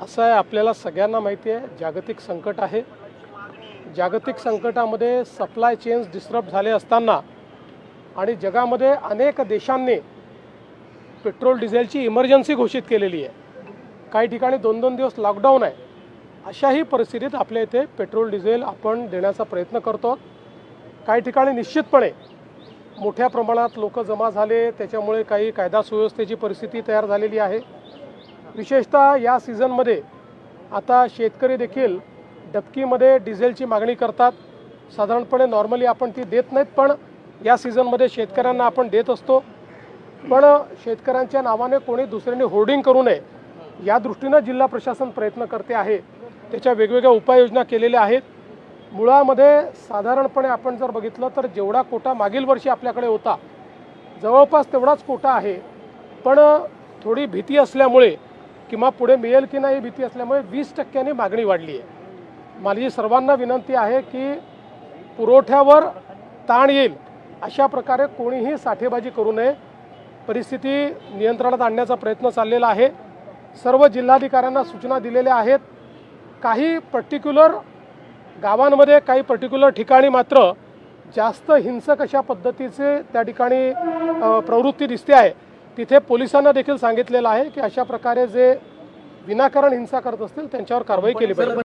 असं आहे, आपल्याला सगळ्यांना माहिती आहे जागतिक संकट आहे। जागतिक संकटामध्ये सप्लाय चेन्स डिस्टर्ब झाले असताना आणि जगामध्ये अनेक देशांनी पेट्रोल डिझेलची इमर्जन्सी घोषित केलेली आहे। काही ठिकाणी 2-2 दिवस लॉकडाऊन आहे। अशाही परिस्थितीत आपल्या इथे पेट्रोल डिझेल आपण देण्याचा प्रयत्न करतो। काही ठिकाणी निश्चितपणे मोठ्या प्रमाणात लोक जमा झाले, त्याच्यामुळे काही कायदा सुव्यवस्थेची परिस्थिती तयार झालेली आहे। विशेषतः या सीझनमध्ये आता शेतकरी देखील डबकीमध्ये डिझेलची मागणी करतात। साधारणपणे नॉर्मली आपण ती देत नाहीत, पण या सीझनमध्ये शेतकऱ्यांना आपण देत असतो। पण शेतकऱ्यांच्या नावाने कोणी दुसऱ्यांनी होर्डिंग करू नये या दृष्टीने जिल्हा प्रशासन प्रयत्न करते आहे। त्याच्या वेगवेगळ्या उपाययोजना केलेल्या आहेत। मुळामध्ये साधारणपणे आपण जर बघितलं तर जेवढा कोटा मागील वर्षी आपल्याकडे होता जवळपास तेवढाच कोटा आहे, पण थोडी भीती असल्यामुळे किंवा पुढे मिळेल की नाही भीती असल्यामुळे 20% मागणी वाढली आहे। माझी सर्वांना विनंती आहे की पुरवठ्यावर ताण येईल अशा प्रकारे कोणीही साठेबाजी करू नये। परिस्थिती नियंत्रणात आणण्याचा प्रयत्न चाललेला आहे। सर्व जिल्हाधिकाऱ्यांना सूचना दिलेल्या आहेत। काही पर्टिक्युलर गावांमध्ये काही पर्टिक्युलर ठिकाणी मात्र जास्त हिंसक अशा पद्धतीचे त्या ठिकाणी प्रवृत्ती दिसते आहे। तिथे पोलिसांना देखील सांगितलेलं आहे की अशा प्रकारे जे विनाकारण हिंसा करत असतील त्यांच्यावर कारवाई केली पाहिजे।